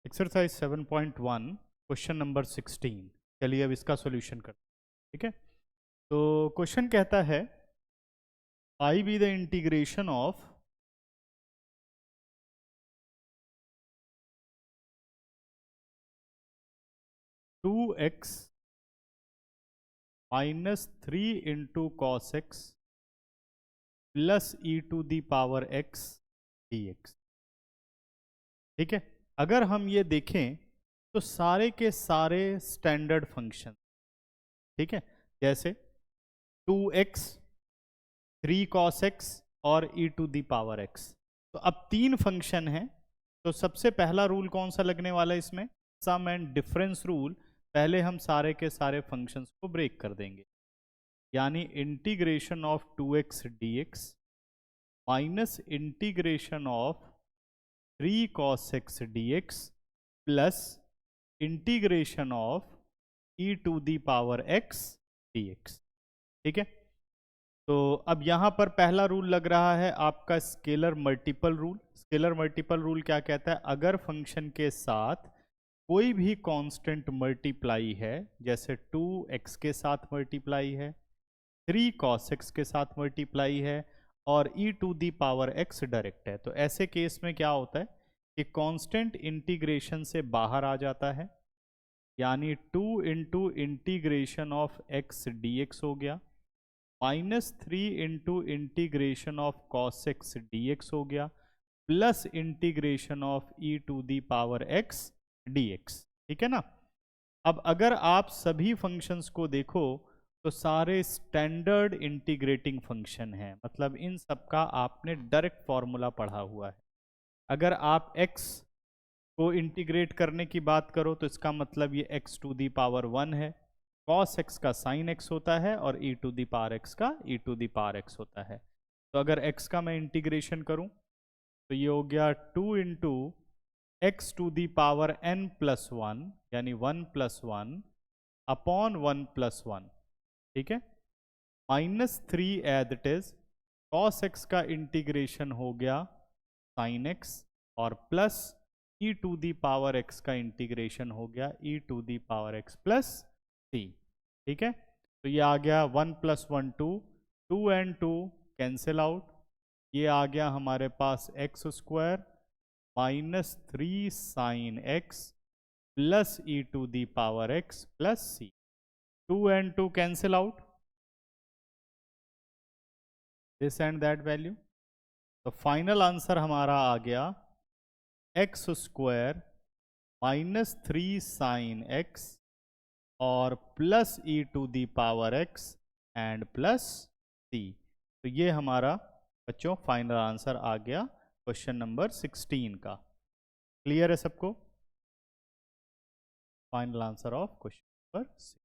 Exercise 7.1 question number 16। चलिए अब इसका सॉल्यूशन करते हैं। ठीक है, तो क्वेश्चन कहता है I be the integration of two x minus 3 into cos x plus e to the power x d x. ठीक है, अगर हम ये देखें तो सारे के सारे स्टैंडर्ड फंक्शन, ठीक है, जैसे 2x 3 cos x और e to the power x। तो अब तीन फंक्शन हैं, तो सबसे पहला रूल कौन सा लगने वाला है इसमें? सम एंड डिफरेंस रूल। पहले हम सारे के सारे फंक्शंस को ब्रेक कर देंगे, यानी integration of 2x dx minus integration of 3 cos x dx plus integration of e to the power x dx। ठीक है, तो अब यहां पर पहला रूल लग रहा है आपका scalar multiple rule. Scalar multiple rule क्या कहता है? अगर फंक्शन के साथ कोई भी कांस्टेंट मल्टीप्लाई है, जैसे 2x के साथ मल्टीप्लाई है, 3 cos x के साथ मल्टीप्लाई है और e to the power x direct है, तो ऐसे केस में क्या होता है कि कांस्टेंट इंटीग्रेशन से बाहर आ जाता है, यानी 2 into integration of x dx हो गया, minus 3 into integration of cos x d x हो गया, plus integration of e to the power x d x. ठीक है ना। अब अगर आप सभी फंक्शंस को देखो तो सारे स्टैंडर्ड इंटीग्रेटिंग फंक्शन हैं, मतलब इन सब का आपने डायरेक्ट फॉर्मूला पढ़ा हुआ है। अगर आप x को इंटीग्रेट करने की बात करो तो इसका मतलब ये x टू दी पावर 1 है, cos x का sin x होता है और e to the power x का e to the power x होता है। तो अगर x का मैं इंटीग्रेशन करूं तो ये हो गया 2 into x to the power n plus 1, यानी 1 प्लस 1 अपॉन 1 प्लस 1। ठीक है, minus 3 as it is, cos x का इंटीग्रेशन हो गया sin x और plus e to the power x का इंटीग्रेशन हो गया e to the power x plus c। ठीक है, तो ये आ गया 1 प्लस 1 2, 2 एंड 2 कैंसिल आउट, ये आ गया हमारे पास x square minus 3 sine x plus e to the power x plus c. 2 and 2 cancel out, this and that value. तो फाइनल आंसर हमारा आ गया x square minus 3 sine x और plus e to the power x and plus c. तो ये हमारा बच्चों final answer आ गया क्वेश्चन नंबर 16 का। क्लियर है सबको? Final answer of question number 16।